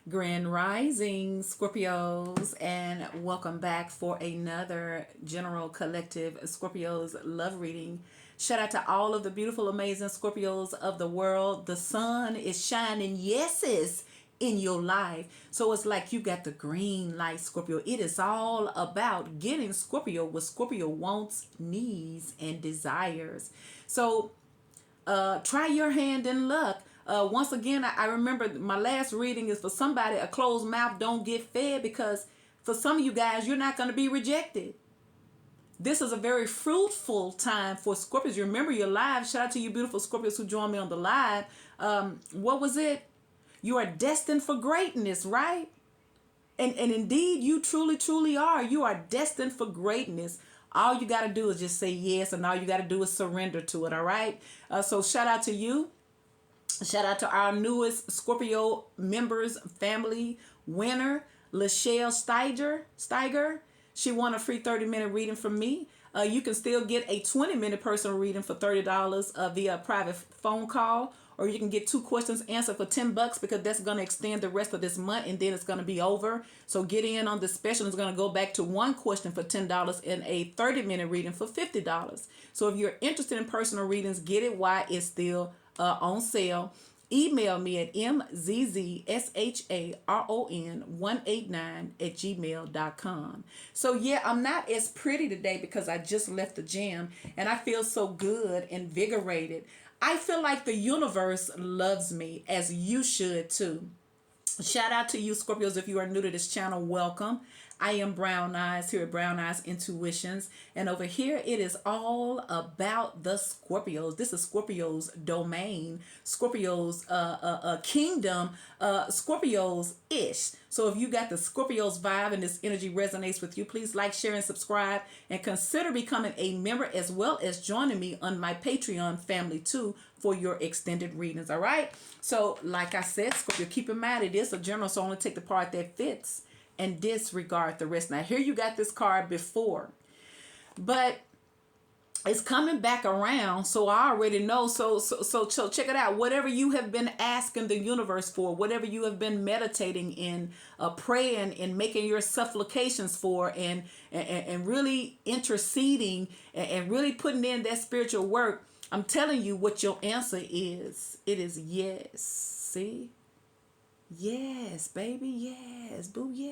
Grand Rising Scorpios, and welcome back for another General Collective Scorpios love reading. Shout out to all of the beautiful, amazing Scorpios of the world. The sun is shining yeses in your life. So it's like you got the green light, Scorpio. It is all about getting Scorpio what Scorpio wants, needs, and desires. So try your hand in luck. Once again, I remember my last reading is for somebody, a closed mouth don't get fed, because for some of you guys, you're not going to be rejected. This is a very fruitful time for Scorpios. You remember your live. Shout out to you beautiful Scorpios who joined me on the live. What was it? You are destined for greatness, right? And indeed, you truly are. You are destined for greatness. All you got to do is just say yes, and all you got to do is surrender to it, all right? So shout out to you. Shout out to our newest Scorpio members, family winner, Lachelle Steiger. She won a free 30-minute reading from me. You can still get a 20-minute personal reading for $30 via private phone call, or you can get 2 questions answered for $10, because that's going to extend the rest of this month, and then it's going to be over. So get in on this special. It's going to go back to 1 question for $10 and a 30-minute reading for $50. So if you're interested in personal readings, get it while it's still on sale. Email me at mzzsharon189@gmail.com. So yeah, I'm not as pretty today because I just left the gym and I feel so good, invigorated. I feel like the universe loves me, as you should too. Shout out to you Scorpios. If you are new to this channel, welcome. I am Brown Eyes here at Brown Eyes Intuitions, and over here it is all about the Scorpios. This is Scorpio's domain, Scorpio's kingdom, Scorpio's ish. So if you got the Scorpio's vibe and this energy resonates with you, please like, share, and subscribe, and consider becoming a member, as well as joining me on my Patreon family too for your extended readings. All right. So like I said, Scorpio, keep in mind it is a general, so only take the part that fits and disregard the rest. Now here you got this card before, but it's coming back around, so I already know. So check it out. Whatever you have been asking the universe for, whatever you have been meditating in, praying and making your supplications for, and really interceding and really putting in that spiritual work, I'm telling you what your answer is. It is yes. See? Yes, baby, yes, boo, yeah.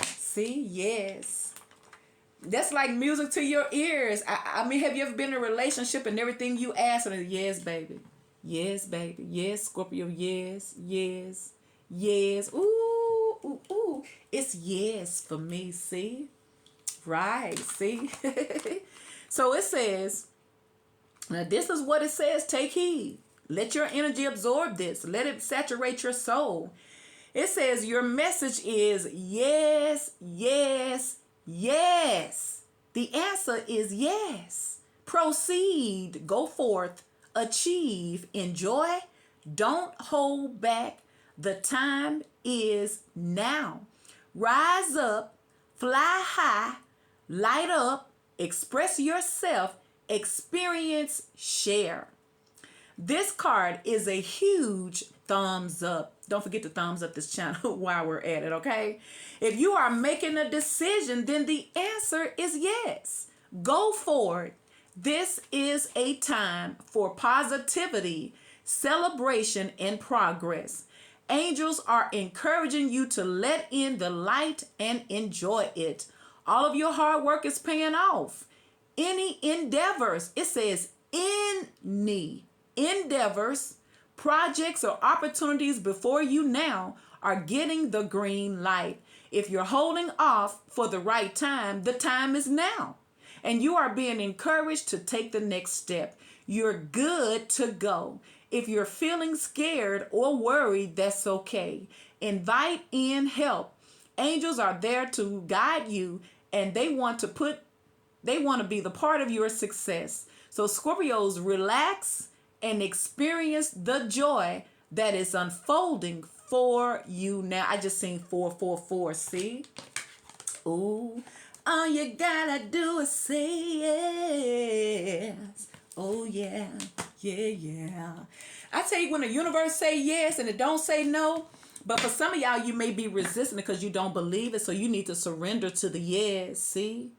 See, yes. That's like music to your ears. I mean, have you ever been in a relationship and everything you ask and yes, baby. Yes, baby. Yes, Scorpio, yes, yes, yes. Ooh, ooh, ooh. It's yes for me, see? Right, see? So it says, now this is what it says, take heed. Let your energy absorb this. Let it saturate your soul. It says your message is yes, yes, yes. The answer is yes. Proceed, go forth, achieve, enjoy. Don't hold back. The time is now. Rise up, fly high, light up, express yourself, experience, share. This card is a huge thumbs up. Don't forget to thumbs up this channel while we're at it, okay? If you are making a decision, then the answer is yes. Go for it. This is a time for positivity, celebration, and progress. Angels are encouraging you to let in the light and enjoy it. All of your hard work is paying off. Any endeavors, it says any endeavors, projects, or opportunities before you now are getting the green light. If you're holding off for the right time, the time is now. And you are being encouraged to take the next step. You're good to go. If you're feeling scared or worried, that's okay. Invite in help. Angels are there to guide you, and they want to be the part of your success. So Scorpios, relax and experience the joy that is unfolding for you now. I just seen 444. See? Ooh, all you gotta do is say yes. Oh yeah, yeah, yeah. I tell you, when the universe say yes and it don't say no, But for some of y'all, you may be resistant because you don't believe it. So you need to surrender to the yes. See?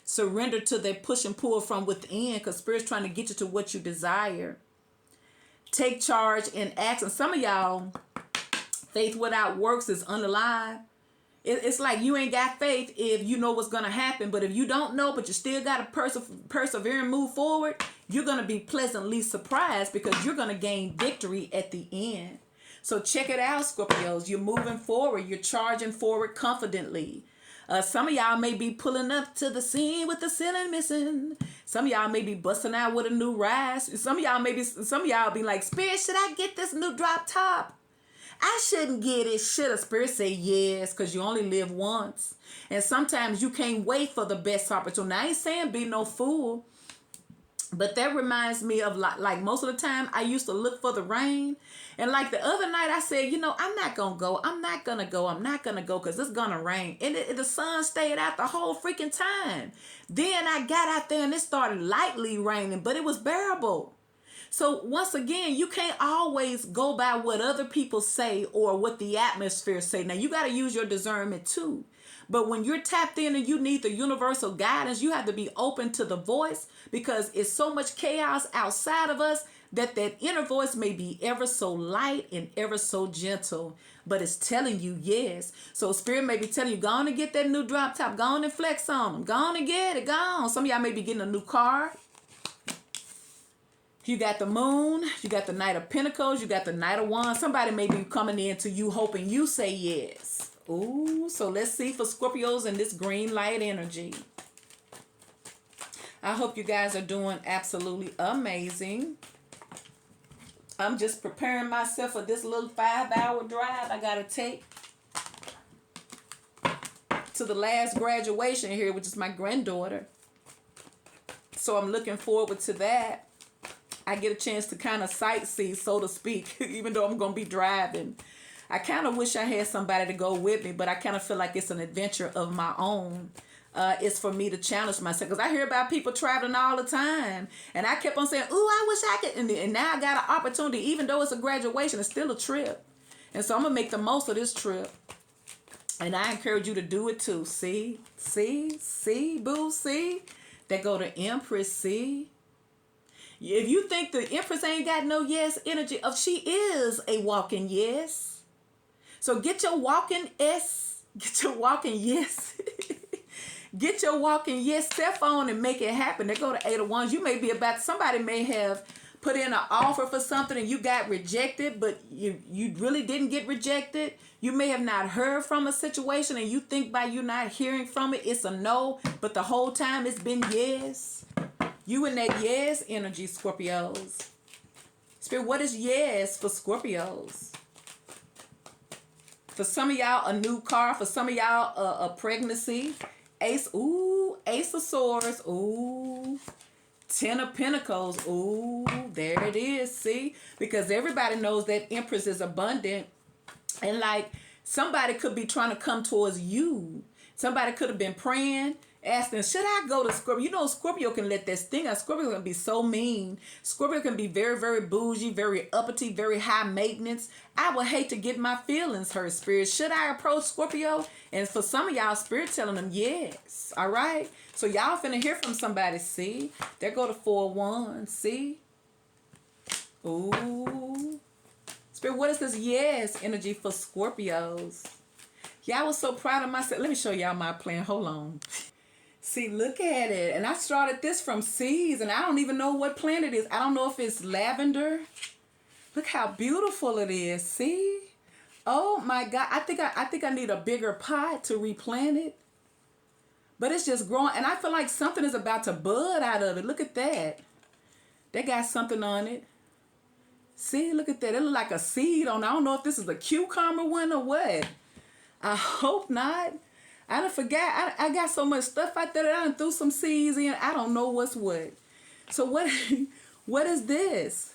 Surrender to the push and pull from within, because Spirit's trying to get you to what you desire. Take charge and action. Some of y'all, faith without works is unalive. It's like you ain't got faith if you know what's going to happen. But if you don't know, but you still got to persevere and move forward, you're going to be pleasantly surprised because you're going to gain victory at the end. So check it out, Scorpios. You're moving forward. You're charging forward confidently. Some of y'all may be pulling up to the scene with the ceiling missing. Some of y'all may be busting out with a new rise. Some of y'all be like, Spirit, should I get this new drop top? I shouldn't get it. Should a Spirit say yes, because you only live once. And sometimes you can't wait for the best opportunity. I ain't saying be no fool. But that reminds me of like most of the time I used to look for the rain. And like the other night I said, I'm not going to go. I'm not going to go because it's going to rain. And the sun stayed out the whole freaking time. Then I got out there and it started lightly raining, but it was bearable. So once again, you can't always go by what other people say or what the atmosphere say. Now you got to use your discernment too. But when you're tapped in and you need the universal guidance, you have to be open to the voice, because it's so much chaos outside of us that inner voice may be ever so light and ever so gentle, but it's telling you yes. So Spirit may be telling you, go on and get that new drop top. Go on and flex on them. Go on and get it. Go on. Some of y'all may be getting a new car. You got the moon. You got the Knight of Pentacles. You got the Knight of Wands. Somebody may be coming in to you hoping you say yes. Ooh, so let's see for Scorpios in this green light energy. I hope you guys are doing absolutely amazing. I'm just preparing myself for this little 5-hour drive I got to take to the last graduation here, which is my granddaughter. So I'm looking forward to that. I get a chance to kind of sightsee, so to speak, even though I'm going to be driving. I kind of wish I had somebody to go with me, but I kind of feel like it's an adventure of my own. It's for me to challenge myself, because I hear about people traveling all the time, and I kept on saying, ooh, I wish I could, and now I got an opportunity. Even though it's a graduation, it's still a trip, and so I'm gonna make the most of this trip, and I encourage you to do it too. See, boo, see, that go to Empress. See, if you think the Empress ain't got no yes energy, she is a walking yes. So get your walking yes. Get your walking yes self on and make it happen. They go to 8 of Wands. You may be somebody may have put in an offer for something and you got rejected, but you really didn't get rejected. You may have not heard from a situation and you think by you not hearing from it, it's a no, but the whole time it's been yes. You in that yes energy, Scorpios. Spirit, what is yes for Scorpios? For some of y'all, a new car. For some of y'all, a pregnancy. Ace of Swords. Ooh, 10 of Pentacles. Ooh, there it is. See? Because everybody knows that Empress is abundant. And like, somebody could be trying to come towards you. Somebody could have been praying, asking, should I go to Scorpio? You know, Scorpio can let that sting out. Scorpio can be so mean. Scorpio can be very, very bougie, very uppity, very high maintenance. I would hate to get my feelings hurt, Spirit. Should I approach Scorpio? And for some of y'all, Spirit telling them yes. All right? So y'all finna hear from somebody. See? There go the 4 of Wands. See? Ooh. Spirit, what is this yes energy for Scorpios? Y'all was so proud of myself. Let me show y'all my plan. Hold on. See, look at it. And I started this from seeds, and I don't even know what plant it is. I don't know if it's lavender. Look how beautiful it is. See? Oh my God. I think I need a bigger pot to replant it. But it's just growing, and I feel like something is about to bud out of it. Look at that. They got something on it. See, look at that. It look like a seed on it. I don't know if this is a cucumber one or what. I hope not. I done forgot. I got so much stuff out there that I done threw some seeds in. I don't know what's what. So what is this?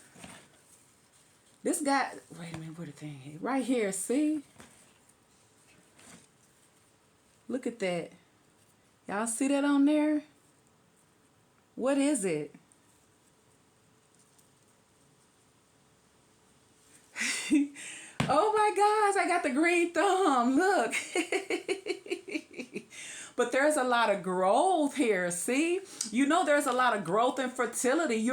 This guy, wait a minute, where the thing is? Right here, see? Look at that. Y'all see that on there? What is it? Oh my gosh, I got the green thumb. Look. But there's a lot of growth here. See, there's a lot of growth and fertility.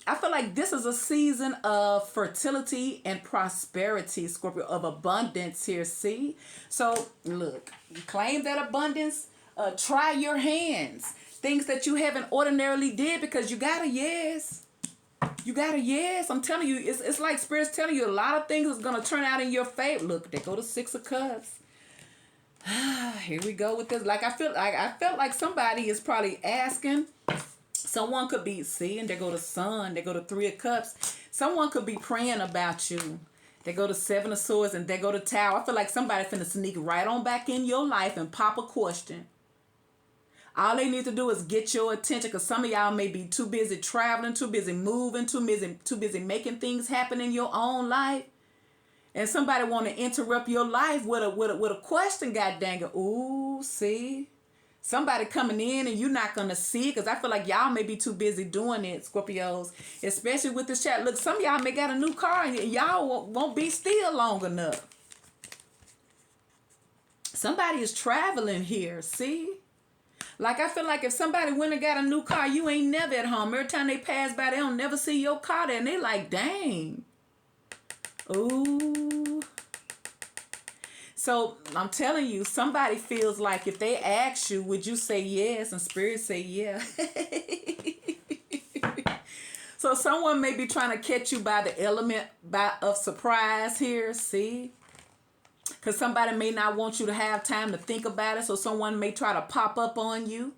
I feel like this is a season of fertility and prosperity, Scorpio, of abundance here. See, so look, claim that abundance. Try your hands, things that you haven't ordinarily did, because you got a yes. You got a yes. I'm telling you, it's like Spirit's telling you a lot of things is gonna turn out in your favor. Look, they go to Six of Cups. Here we go with this. I felt like somebody is probably asking. Someone could be and they go to Sun. They go to Three of Cups. Someone could be praying about you. They go to Seven of Swords and they go to Tower. I feel like somebody finna sneak right on back in your life and pop a question. All they need to do is get your attention, because some of y'all may be too busy traveling, too busy moving, too busy making things happen in your own life. And somebody want to interrupt your life with a question, god dang it. Ooh, see? Somebody coming in and you're not going to see it, because I feel like y'all may be too busy doing it, Scorpios. Especially with this chat. Look, some of y'all may got a new car and y'all won't be still long enough. Somebody is traveling here, see? Like, I feel like if somebody went and got a new car, you ain't never at home. Every time they pass by, they don't never see your car there. And they like, dang. Ooh. So I'm telling you, somebody feels like if they ask you, would you say yes? And Spirit say yeah. So someone may be trying to catch you by the element of surprise here. See? Because somebody may not want you to have time to think about it. So someone may try to pop up on you.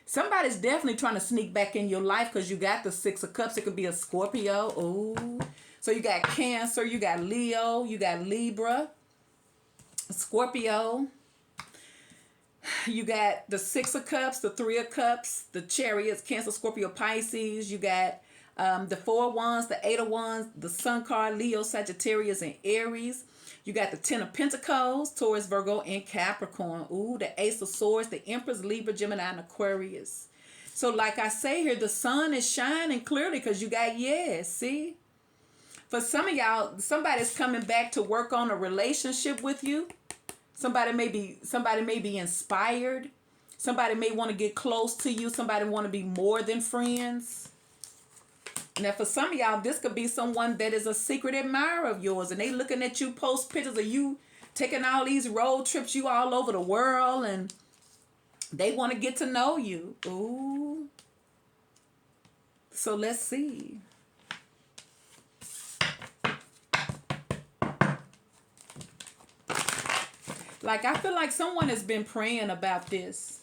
Somebody's definitely trying to sneak back in your life, because you got the Six of Cups. It could be a Scorpio. Ooh. So you got Cancer, you got Leo, you got Libra, Scorpio. You got the Six of Cups, the Three of Cups, the Chariots, Cancer, Scorpio, Pisces. You got the Four of Wands, the Eight of Wands, the Sun card, Leo, Sagittarius, and Aries. You got the Ten of Pentacles, Taurus, Virgo, and Capricorn. Ooh, the Ace of Swords, the Empress, Libra, Gemini, and Aquarius. So like I say here, the sun is shining clearly because you got yes, see? For some of y'all, somebody's coming back to work on a relationship with you. Somebody may be inspired. Somebody may want to get close to you. Somebody want to be more than friends. Now, for some of y'all, this could be someone that is a secret admirer of yours, and they looking at you post pictures of you taking all these road trips, you all over the world, and they want to get to know you. Ooh. So let's see. Like, I feel like someone has been praying about this.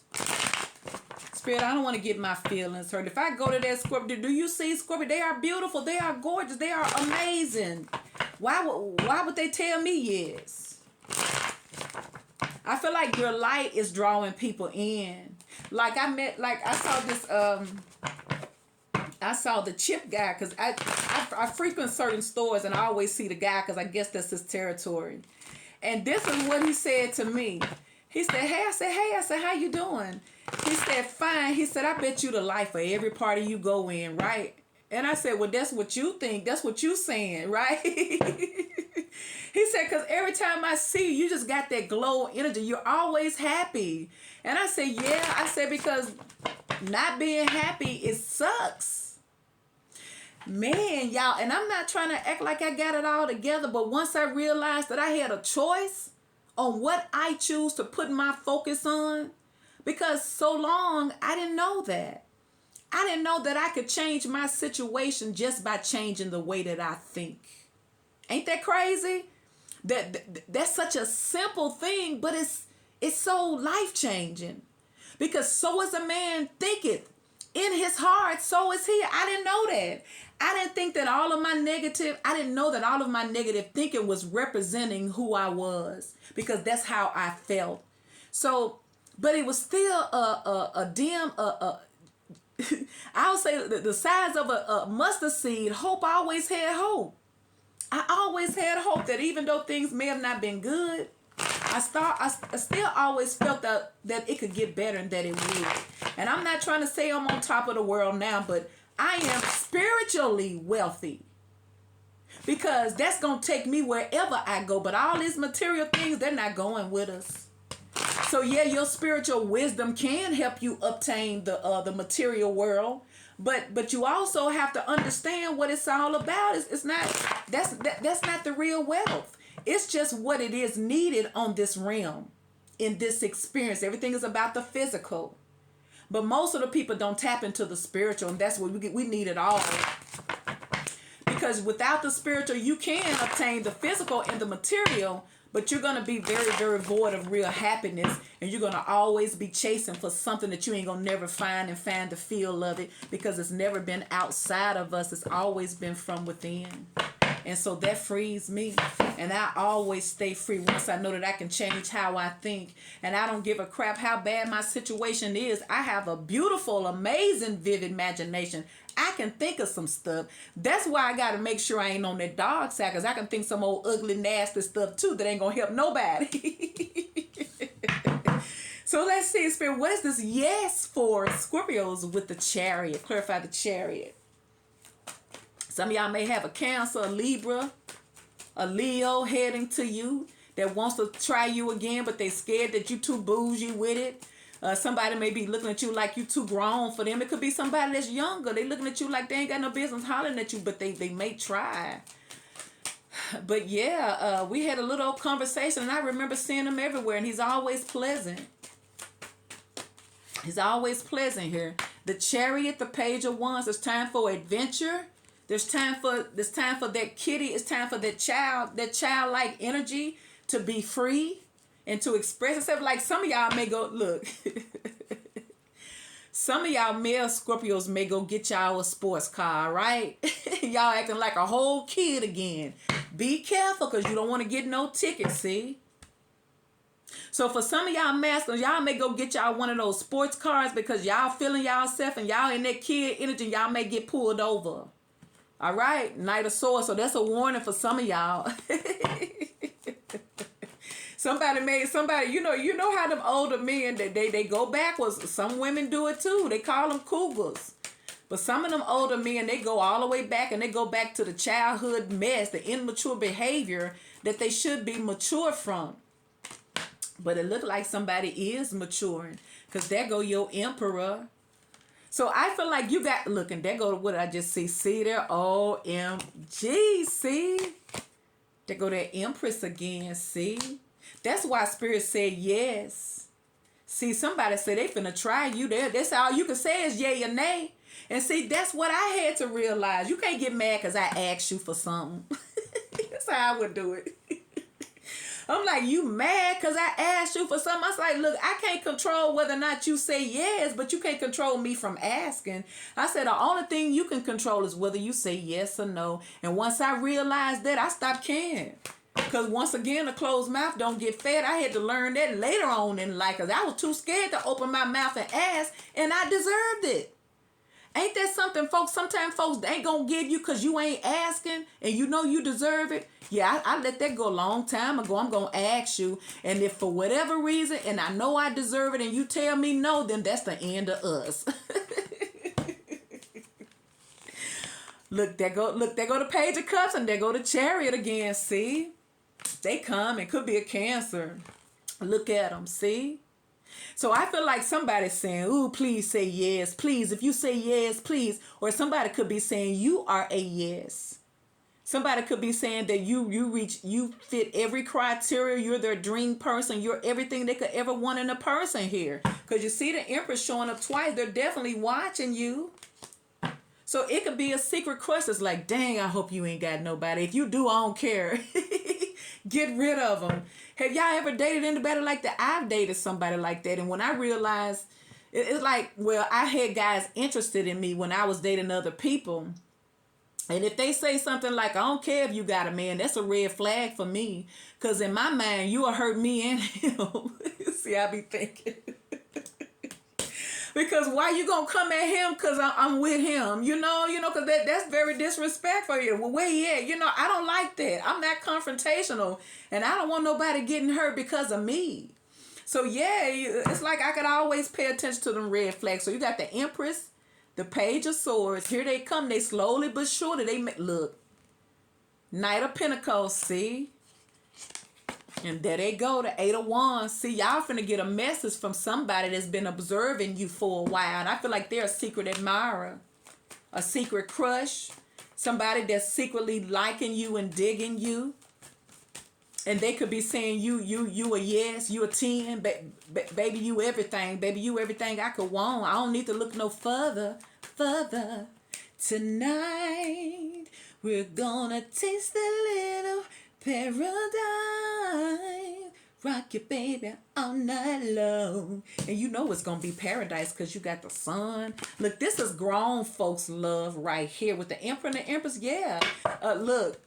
Spirit, I don't want to get my feelings hurt. If I go to that Scorpio, do you see Scorpio? They are beautiful. They are gorgeous. They are amazing. Why would they tell me yes? I feel like your light is drawing people in. Like I saw the chip guy, because I frequent certain stores and I always see the guy because I guess that's his territory. And this is what he said to me. He said, hey. I said, how you doing? He said, fine. He said, I bet you the life for every party you go in, right? And I said, well, that's what you think. That's what you saying, right? He said, because every time I see you, you just got that glow energy. You're always happy. And I said, yeah. I said, because not being happy, it sucks. Man, y'all, and I'm not trying to act like I got it all together, but once I realized that I had a choice on what I choose to put my focus on, because so long I didn't know that. I didn't know that I could change my situation just by changing the way that I think. Ain't that crazy? That's such a simple thing, but it's so life-changing. Because so is a man thinketh in his heart, so is he. I didn't know that. I didn't know that all of my negative thinking was representing who I was, because that's how I felt. So, but it was still I'll say the size of a mustard seed. Hope. I always had hope. I always had hope that even though things may have not been good, I still always felt that it could get better and that it would. And I'm not trying to say I'm on top of the world now, but I am spiritually wealthy. because that's going to take me wherever I go. But all these material things, they're not going with us. So yeah, your spiritual wisdom can help you obtain the material world, but you also have to understand what it's all about. It's not that's not the real wealth. It's just what it is needed on this realm, in this experience. Everything is about the physical, but most of the people don't tap into the spiritual, and that's what we need it all. Because without the spiritual, you can obtain the physical and the material, but you're going to be very, very void of real happiness. And you're going to always be chasing for something that you ain't going to never find and find the feel of it, because it's never been outside of us. It's always been from within. And so that frees me. And I always stay free once I know that I can change how I think. And I don't give a crap how bad my situation is. I have a beautiful, amazing, vivid imagination. I can think of some stuff. That's why I got to make sure I ain't on that dark side, because I can think some old ugly, nasty stuff too that ain't going to help nobody. So let's see, Spirit, what is this yes for Scorpios with the Chariot? Clarify the Chariot. Some of y'all may have a Cancer, a Libra, a Leo heading to you that wants to try you again, but they scared that you too bougie with it. Somebody may be looking at you like you too grown for them. It could be somebody that's younger. They looking at you like they ain't got no business hollering at you, but they may try. But yeah, we had a little conversation, and I remember seeing him everywhere, and he's always pleasant. He's always pleasant here. The Chariot, the Page of Wands. It's time for adventure. There's time for that kitty. It's time for that childlike energy to be free and to express itself. Like some of y'all may go, look, some of y'all male Scorpios may go get y'all a sports car, right? Y'all acting like a whole kid again. Be careful, because you don't want to get no tickets, see? So for some of y'all masculines, y'all may go get y'all one of those sports cars because y'all feeling y'allself and y'all in that kid energy, y'all may get pulled over. All right? Knight of Swords. So that's a warning for some of y'all. Somebody, you know how them older men, they go backwards. Some women do it too. They call them cougars. But some of them older men, they go all the way back, and they go back to the childhood mess, the immature behavior that they should be mature from. But it looked like somebody is maturing, because there go your Emperor. So I feel like you got, look, and there go what I just see. See there? OMG, see? There go that Empress again, see? That's why Spirit said yes. See, somebody said they finna try you there. That's all you can say is yay or nay. And see, that's what I had to realize. You can't get mad because I asked you for something. That's how I would do it. I'm like, you mad because I asked you for something? I was like, look, I can't control whether or not you say yes, but you can't control me from asking. I said, the only thing you can control is whether you say yes or no. And once I realized that, I stopped caring. Because once again, a closed mouth don't get fed. I had to learn that later on in life, because I was too scared to open my mouth and ask, and I deserved it. Ain't that something, folks? Sometimes folks, they ain't going to give you because you ain't asking and you know you deserve it. Yeah, I let that go a long time ago. I'm going to ask you. And if for whatever reason, and I know I deserve it, and you tell me no, then that's the end of us. Look, there go the Page of Cups, and there go the Chariot again. See? They come. It could be a Cancer. Look at them. See? So I feel like somebody's saying, ooh, please say yes, please. If you say yes, please. Or somebody could be saying you are a yes. Somebody could be saying that you fit every criteria. You're their dream person. You're everything they could ever want in a person here. Because you see the Empress showing up twice. They're definitely watching you. So it could be a secret crush that's like, dang, I hope you ain't got nobody. If you do, I don't care. Get rid of them. Have y'all ever dated anybody like that? I've dated somebody like that. And when I realized, it's like, well, I had guys interested in me when I was dating other people. And if they say something like, I don't care if you got a man, that's a red flag for me. Because in my mind, you will hurt me and him. See, I be thinking. Because why you gonna come at him because I'm with him? You know, because that's very disrespectful. Well, where he at? I don't like that. I'm not confrontational. And I don't want nobody getting hurt because of me. So, yeah, it's like I could always pay attention to them red flags. So, you got the Empress, the Page of Swords. Here they come. They slowly but surely. Look. Knight of Pentacles, see? And there they go, the Eight of Wands. See, y'all finna get a message from somebody that's been observing you for a while. And I feel like they're a secret admirer, a secret crush, somebody that's secretly liking you and digging you. And they could be saying you a yes, you a 10, baby, you everything. Baby, you everything I could want. I don't need to look no further. Tonight, we're gonna taste a little paradise. Rock your baby all night long. And you know it's gonna be paradise because you got the sun. Look, this is grown folks' love right here with the Emperor and the Empress. Yeah. Look.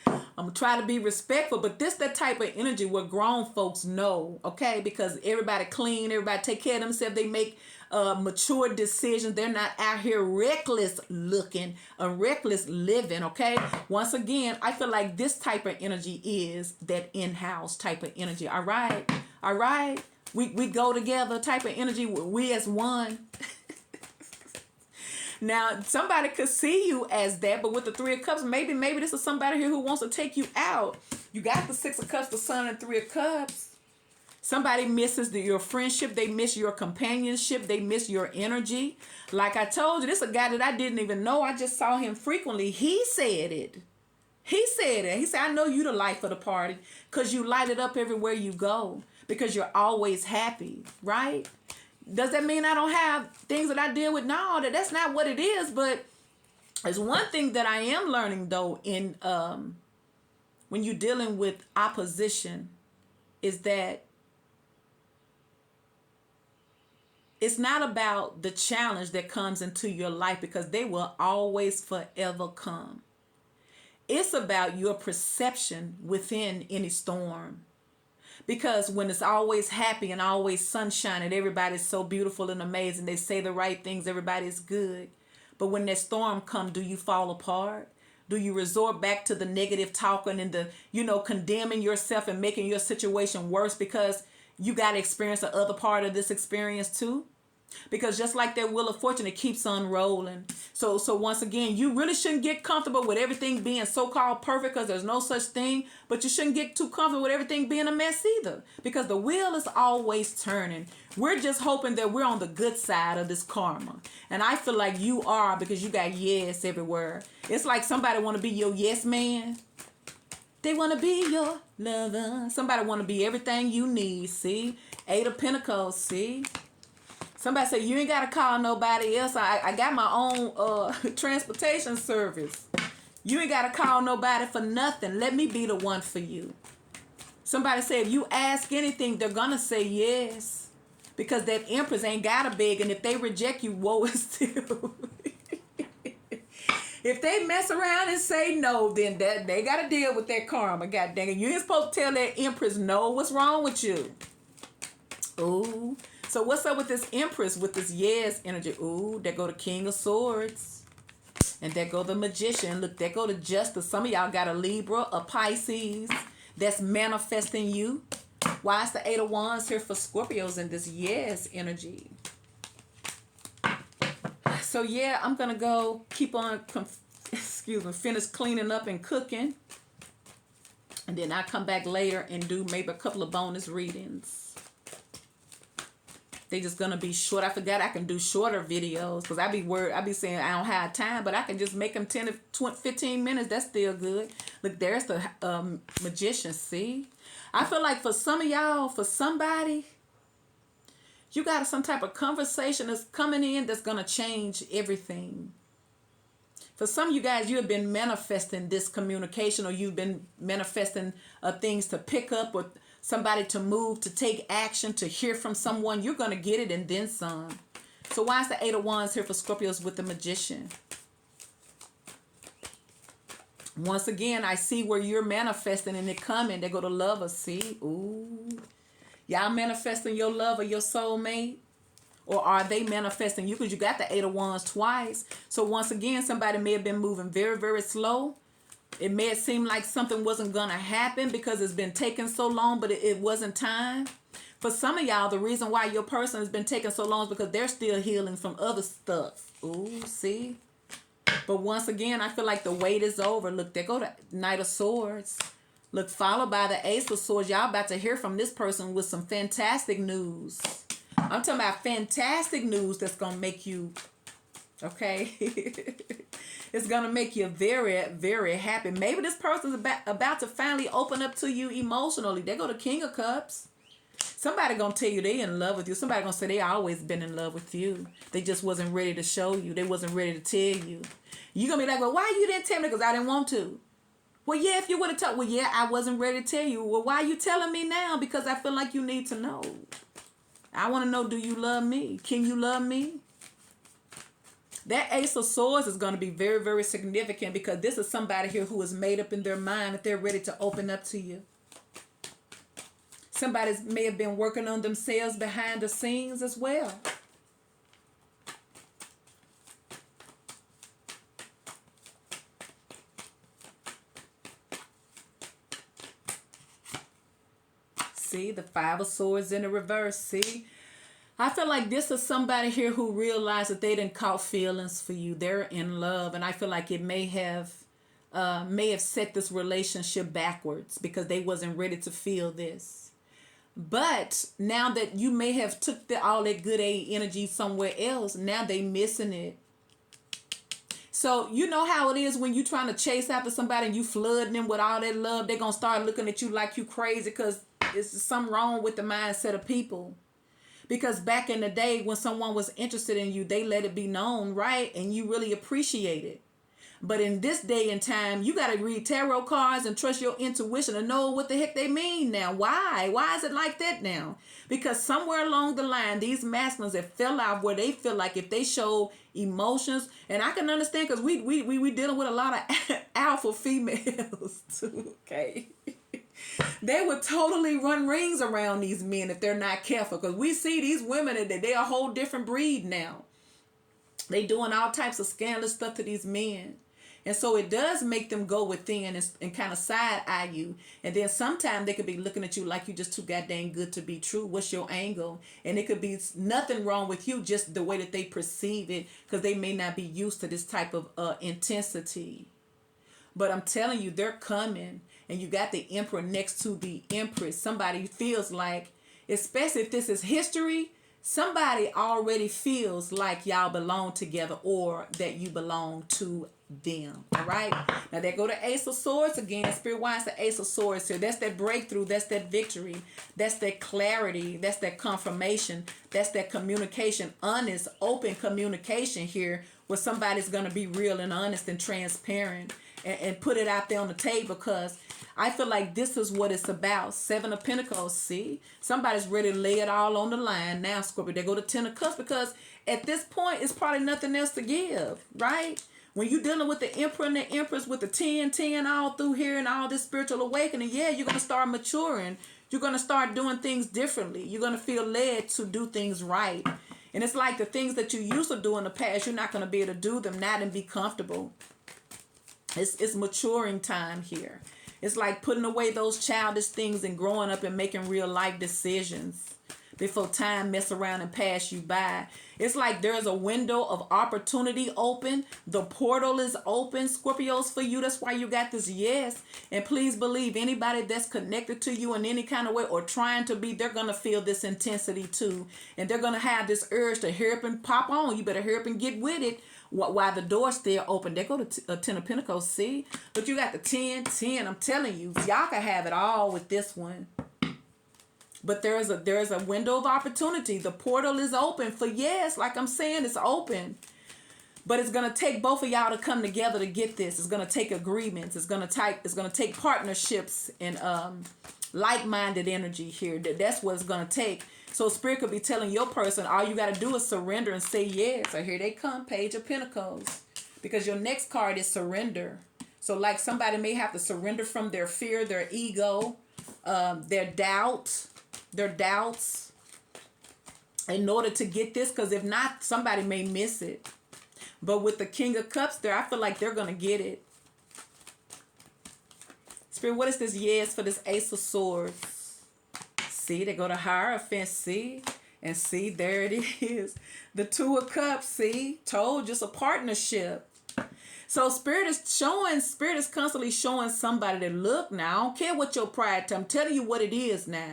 I'm gonna try to be respectful, but this the type of energy where grown folks know, okay? Because everybody clean, everybody take care of themselves. They make mature decisions. They're not out here reckless looking, reckless living, okay? Once again, I feel like this type of energy is that in-house type of energy. All right? We go together type of energy. We as one. Now, somebody could see you as that, but with the Three of Cups, maybe this is somebody here who wants to take you out. You got the Six of Cups, the Sun, and Three of Cups. Somebody misses your friendship. They miss your companionship. They miss your energy. Like I told you, this is a guy that I didn't even know. I just saw him frequently. He said it. He said, I know you the life of the party because you light it up everywhere you go because you're always happy, right? Does that mean I don't have things that I deal with? No, that's not what it is. But there's one thing that I am learning, though, in when you're dealing with opposition, is that it's not about the challenge that comes into your life because they will always forever come. It's about your perception within any storm. Because when it's always happy and always sunshine and everybody's so beautiful and amazing, they say the right things, everybody's good. But when that storm comes, do you fall apart? Do you resort back to the negative talking and the, condemning yourself and making your situation worse because you got to experience the other part of this experience too? Because just like that Wheel of Fortune, it keeps on rolling. So once again, you really shouldn't get comfortable with everything being so-called perfect because there's no such thing. But you shouldn't get too comfortable with everything being a mess either. Because the wheel is always turning. We're just hoping that we're on the good side of this karma. And I feel like you are because you got yes everywhere. It's like somebody want to be your yes man. They want to be your lover. Somebody want to be everything you need, see? Eight of Pentacles, see? Somebody say, you ain't got to call nobody else. I got my own transportation service. You ain't got to call nobody for nothing. Let me be the one for you. Somebody say, if you ask anything, they're going to say yes. Because that Empress ain't got to beg. And if they reject you, woe is you. If they mess around and say no, then they got to deal with that karma. God dang it. You ain't supposed to tell that Empress no. What's wrong with you? Ooh. So what's up with this Empress, with this yes energy? Ooh, there go the King of Swords. And there go the Magician. Look, there go the Justice. Some of y'all got a Libra, a Pisces that's manifesting you. Why is the Eight of Wands here for Scorpios in this yes energy? So yeah, I'm going to go keep on, finish cleaning up and cooking. And then I'll come back later and do maybe a couple of bonus readings. They just gonna be short. I forgot I can do shorter videos because I be saying I don't have time, but I can just make them 10 to 20, 15 minutes. That's still good. Look, there's the Magician. See, I feel like for some of y'all, for somebody, you got some type of conversation that's coming in that's gonna change everything. For some of you guys, you have been manifesting this communication, or you've been manifesting things to pick up, or somebody to move, to take action, to hear from someone. You're going to get it and then some. So why is the Eight of Wands here for Scorpios with the Magician? Once again, I see where you're manifesting and it coming. They go to Lover, see? Ooh. Y'all manifesting your love or your soulmate? Or are they manifesting you? Because you got the Eight of Wands twice. So once again, somebody may have been moving very, very slow. It may have seemed like something wasn't going to happen because it's been taking so long, but it wasn't time. For some of y'all, the reason why your person has been taking so long is because they're still healing from other stuff. Ooh, see? But once again, I feel like the wait is over. Look, there go the Knight of Swords. Look, followed by the Ace of Swords. Y'all about to hear from this person with some fantastic news. I'm talking about fantastic news that's going to make you, okay? It's going to make you very, very happy. Maybe this person's about to finally open up to you emotionally. They go to King of Cups. Somebody going to tell you they in love with you. Somebody going to say they always been in love with you. They just wasn't ready to show you. They wasn't ready to tell you. You going to be like, well, why you didn't tell me? Because I didn't want to. Well, yeah, if you would have told, well, yeah, I wasn't ready to tell you. Well, why are you telling me now? Because I feel like you need to know. I want to know, do you love me? Can you love me? That Ace of Swords is going to be very, very significant because this is somebody here who is made up in their mind that they're ready to open up to you. Somebody may have been working on themselves behind the scenes as well. See, the Five of Swords in the reverse. See, I feel like this is somebody here who realized that they didn't caught feelings for you. They're in love, and I feel like it may have set this relationship backwards because they wasn't ready to feel this. But now that you may have took all that good A energy somewhere else, now they missing it. So you know how it is when you trying to chase after somebody and you flooding them with all that love, they're going to start looking at you like you crazy because it's something wrong with the mindset of people. Because back in the day when someone was interested in you, they let it be known, right? And you really appreciate it. But in this day and time, you got to read tarot cards and trust your intuition to know what the heck they mean now. Why? Why is it like that now? Because somewhere along the line, these masculines have fell out where they feel like if they show emotions, and I can understand because we dealing with a lot of alpha females too, okay? They would totally run rings around these men if they're not careful because we see these women and they're a whole different breed now. They doing all types of scandalous stuff to these men. And so it does make them go within and kind of side eye you. And then sometimes they could be looking at you like you just too goddamn good to be true. What's your angle? And it could be nothing wrong with you, just the way that they perceive it because they may not be used to this type of intensity. But I'm telling you, they're coming. And you got the Emperor next to the Empress. Somebody feels like, especially if this is history, somebody already feels like y'all belong together or that you belong to them. All right. Now there go the Ace of Swords again. Spirit wise, the Ace of Swords here. That's that breakthrough. That's that victory. That's that clarity. That's that confirmation. That's that communication. Honest, open communication here where somebody's going to be real and honest and transparent and put it out there on the table because I feel like this is what it's about. Seven of Pentacles, see? Somebody's ready to lay it all on the line. Now, Scorpio, they go to Ten of Cups because at this point, it's probably nothing else to give, right? When you're dealing with the Emperor and the Empress with the 10 all through here and all this spiritual awakening, yeah, you're going to start maturing. You're going to start doing things differently. You're going to feel led to do things right. And it's like the things that you used to do in the past, you're not going to be able to do them now and be comfortable. It's maturing time here. It's like putting away those childish things and growing up and making real life decisions before time mess around and pass you by. It's like there's a window of opportunity open. The portal is open, Scorpios, for you. That's why you got this yes. And please believe anybody that's connected to you in any kind of way or trying to be, they're going to feel this intensity too. And they're going to have this urge to hurry up and pop on. You better hurry up and get with it while the door's still open. They go to Ten of Pentacles, see? But you got the 10. I'm telling you, y'all can have it all with this one. But there's a window of opportunity. The portal is open for yes. Like I'm saying, it's open. But it's going to take both of y'all to come together to get this. It's going to take agreements. It's going to take partnerships and like-minded energy here. That's what it's going to take. So Spirit could be telling your person, all you got to do is surrender and say yes. So here they come, Page of Pentacles. Because your next card is surrender. So like somebody may have to surrender from their fear, their ego, their doubts in order to get this. Because if not, somebody may miss it. But with the King of Cups there, I feel like they're going to get it. Spirit, what is this yes for this Ace of Swords? See, they go to Hierophant, see? And see, there it is. The Two of Cups, see? Told you it's a partnership. So spirit is constantly showing somebody that, look, now I don't care what your pride to, I'm telling you what it is now.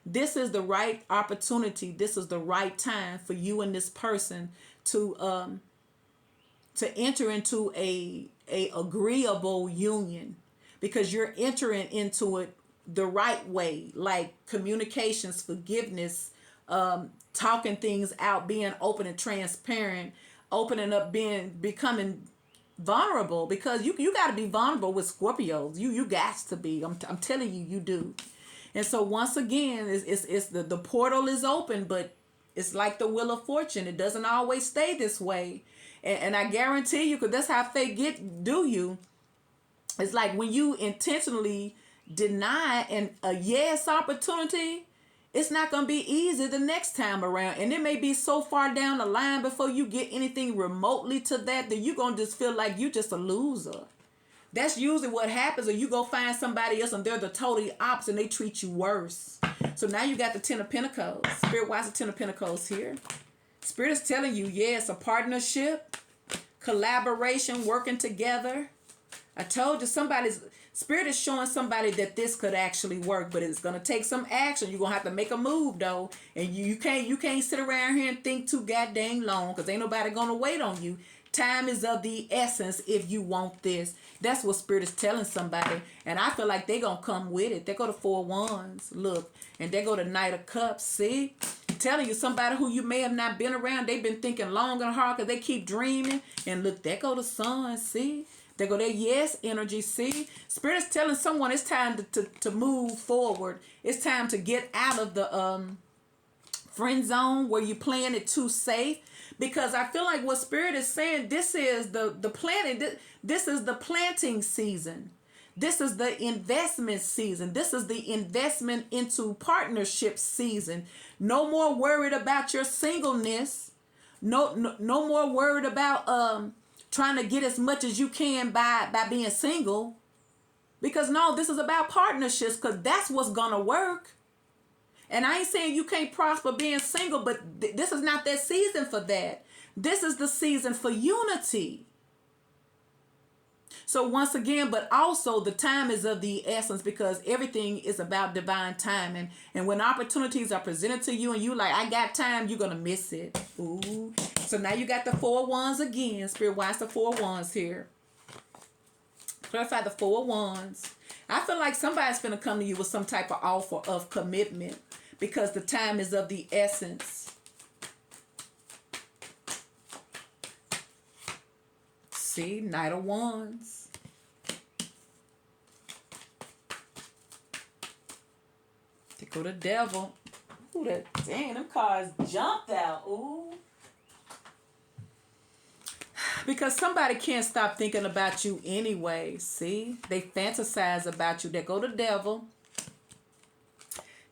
This is the right opportunity. This is the right time for you and this person to enter into a agreeable union, because you're entering into it the right way, like communications, forgiveness, talking things out, being open and transparent, opening up, becoming vulnerable, because you got to be vulnerable with Scorpios. You got to be. I'm telling you, you do. And so once again, it's the portal is open, but it's like the wheel of fortune. It doesn't always stay this way. And I guarantee you, because that's how fate do you. It's like when you intentionally deny a yes opportunity, it's not going to be easy the next time around. And it may be so far down the line before you get anything remotely to that you're going to just feel like you're just a loser. That's usually what happens, or you go find somebody else and they're the totally opposite and they treat you worse. So now you got the Ten of Pentacles. Spirit, why is the Ten of Pentacles here? Spirit is telling you, yeah, it's a partnership, collaboration, working together. I told you, Spirit is showing somebody that this could actually work, but it's going to take some action. You're going to have to make a move, though. And you can't sit around here and think too goddamn long, because ain't nobody going to wait on you. Time is of the essence if you want this. That's what Spirit is telling somebody. And I feel like they're going to come with it. They go to Four of Wands. Look. And they go to Knight of Cups. See? I'm telling you, somebody who you may have not been around, they've been thinking long and hard because they keep dreaming. And look, they go to Sun. See? They go their yes energy. See? Spirit is telling someone it's time to move forward. It's time to get out of the friend zone where you're playing it too safe. Because I feel like what Spirit is saying, this is the planting. This is the planting season. This is the investment season. This is the investment into partnership season. No more worried about your singleness. No more worried about trying to get as much as you can by being single. Because no, this is about partnerships, because that's what's gonna work. And I ain't saying you can't prosper being single, but this is not that season for that. This is the season for unity. So once again, but also the time is of the essence, because everything is about divine timing. And when opportunities are presented to you and you like, I got time, you're going to miss it. Ooh. So now you got the Four of Wands again. Spirit, why is the Four of Wands here? Clarify the Four of Wands. I feel like somebody's going to come to you with some type of offer of commitment, because the time is of the essence. See, Knight of Wands. They go to Devil. Ooh, them cards jumped out. Ooh. Because somebody can't stop thinking about you anyway. See, they fantasize about you. They go to Devil.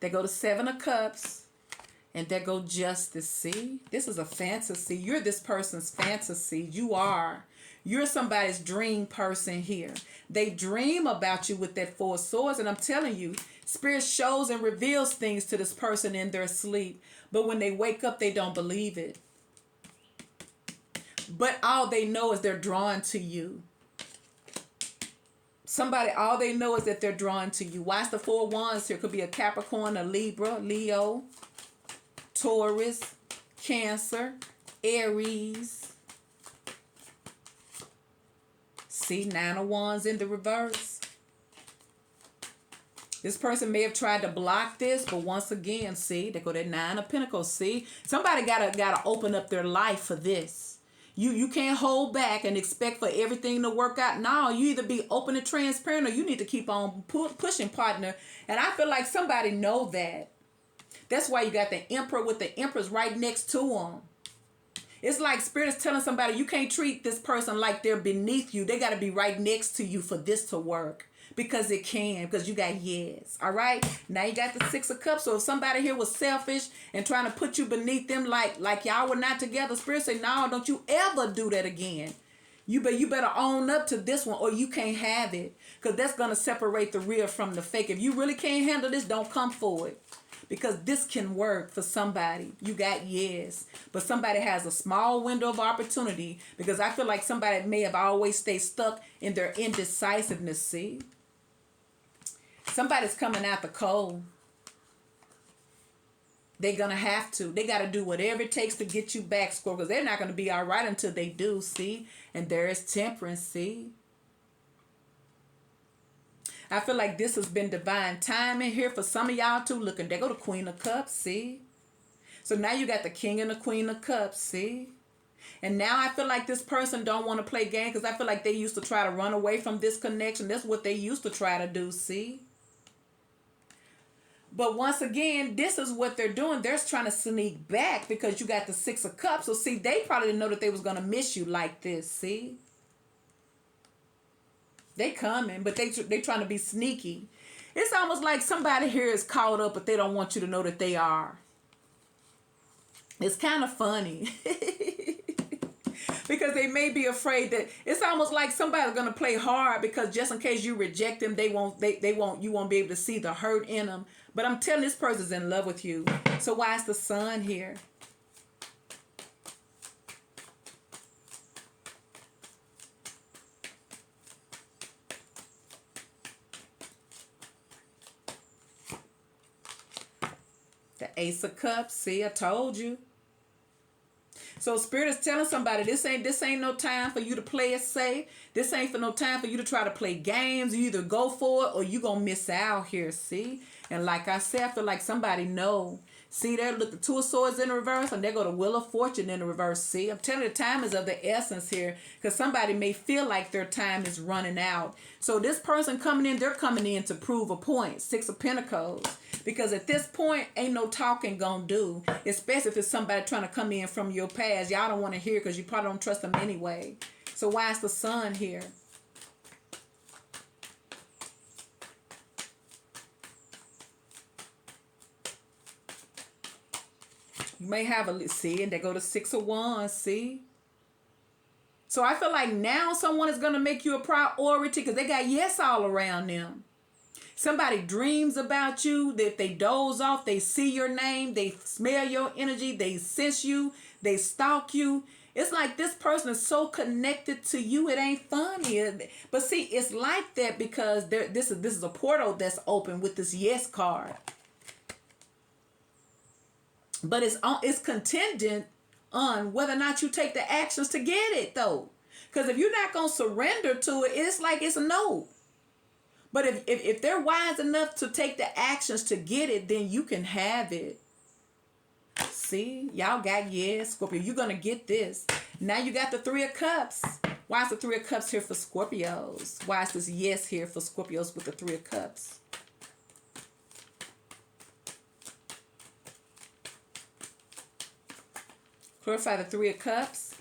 They go to Seven of Cups. And there go Justice. See, this is a fantasy. You're this person's fantasy. You're somebody's dream person here. They dream about you with that Four of Swords. And I'm telling you, Spirit shows and reveals things to this person in their sleep. But when they wake up, they don't believe it. But all they know is they're drawn to you. All they know is that they're drawn to you. Why is the Four of Wands here? Could be a Capricorn, a Libra, Leo, Taurus, Cancer, Aries. See, Nine of Wands in the reverse. This person may have tried to block this, but once again, see, they go to Nine of Pentacles. See, somebody gotta open up their life for this. You can't hold back and expect for everything to work out. No, you either be open and transparent, or you need to keep on pushing, partner. And I feel like somebody know that. That's why you got the Emperor with the Empress right next to them. It's like Spirit is telling somebody you can't treat this person like they're beneath you. They got to be right next to you for this to work. Because it can. Because you got yes. All right? Now you got the Six of Cups. So if somebody here was selfish and trying to put you beneath them like y'all were not together, Spirit say, no, don't you ever do that again. You better own up to this one, or you can't have it. Because that's going to separate the real from the fake. If you really can't handle this, don't come forward. because this can work for somebody. You got yes, but somebody has a small window of opportunity, because I feel like somebody may have always stayed stuck in their indecisiveness. See, somebody's coming out the cold. They're going to have to. They got to do whatever it takes to get you back, Scorpio, because they're not going to be all right until they do, see? And there is temperance, see? I feel like this has been divine timing here for some of y'all too. Looking, there go the Queen of Cups, see? So now you got the King and the Queen of Cups, see? And now I feel like this person don't want to play game, because I feel like they used to try to run away from this connection. That's what they used to try to do, see? But once again, this is what they're doing. They're trying to sneak back because you got the Six of Cups. So see, they probably didn't know that they was going to miss you like this, see? They coming, but they trying to be sneaky. It's almost like somebody here is caught up, but they don't want you to know that they are. It's kind of funny. Because they may be afraid that it's almost like somebody's gonna play hard, because just in case you reject them, you won't be able to see the hurt in them. But I'm telling, this person's in love with you. So why is the Sun here? The Ace of Cups. See, I told you. So Spirit is telling somebody, this ain't no time for you to play it safe. This ain't for no time for you to try to play games. You either go for it or you gonna miss out here, see? And like I said, I feel like somebody know. See there, look, the Two of Swords in the reverse, and there go the Wheel of Fortune in the reverse. See, I'm telling you, the time is of the essence here, because somebody may feel like their time is running out. So this person coming in, they're coming in to prove a point. Six of Pentacles. Because at this point, ain't no talking gonna do. Especially if it's somebody trying to come in from your past. Y'all don't want to hear, because you probably don't trust them anyway. So why is the Sun here? You may have a, see, and they go to Six of Wands, see? So I feel like now someone is going to make you a priority, because they got yes all around them. Somebody dreams about you, that they doze off, they see your name, they smell your energy, they sense you, they stalk you. It's like this person is so connected to you, it ain't funny. But see, it's like that because this is a portal that's open with this yes card. But it's contingent on whether or not you take the actions to get it, though. Because if you're not going to surrender to it, it's like it's a no. But if they're wise enough to take the actions to get it, then you can have it. See? Y'all got yes, Scorpio. You're going to get this. Now you got the Three of Cups. Why is the Three of Cups here for Scorpios? Why is this yes here for Scorpios with the Three of Cups? Clarify the Three of Cups.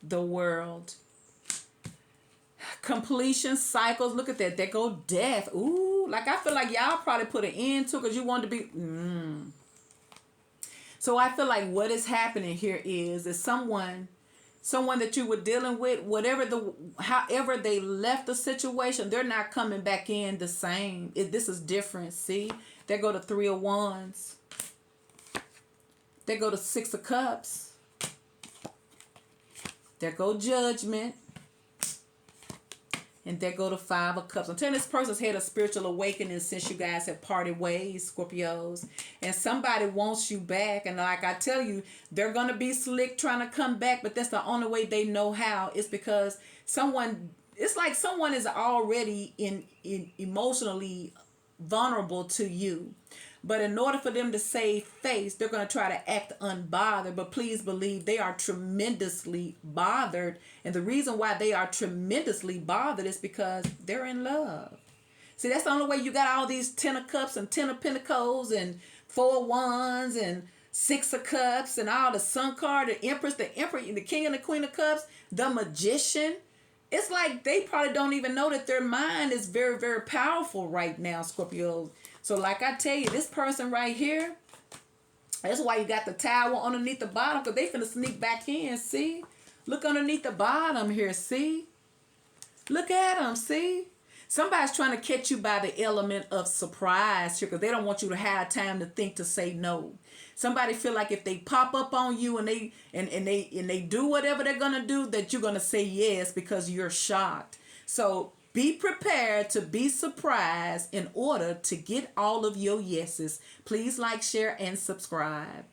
The World. Completion, cycles. Look at that. There go death. Ooh, like I feel like y'all probably put an end to it because you wanted to be. So I feel like what is happening here is someone that you were dealing with, however they left the situation, they're not coming back in the same. This is different. See, there go the Three of Wands. There go the Six of Cups. There go Judgment. And there go the Five of Cups. I'm telling you, this person's had a spiritual awakening since you guys have parted ways, Scorpios. And somebody wants you back. And like I tell you, they're going to be slick trying to come back. But that's the only way they know how. It's because it's like someone is already emotionally vulnerable to you. But in order for them to save face, they're going to try to act unbothered. But please believe they are tremendously bothered. And the reason why they are tremendously bothered is because they're in love. See, that's the only way you got all these Ten of Cups and Ten of Pentacles and Four of Wands and Six of Cups and all the Sun card, the Empress, the Emperor, the King and the Queen of Cups, the Magician. It's like they probably don't even know that their mind is very, very powerful right now, Scorpio. So like I tell you, this person right here, that's why you got the Tower underneath the bottom, because they finna sneak back in, see? Look underneath the bottom here, see? Look at them, see? Somebody's trying to catch you by the element of surprise here because they don't want you to have time to think to say no. Somebody feel like if they pop up on you and they do whatever they're gonna do, that you're gonna say yes because you're shocked. So be prepared to be surprised in order to get all of your yeses. Please like, share, and subscribe.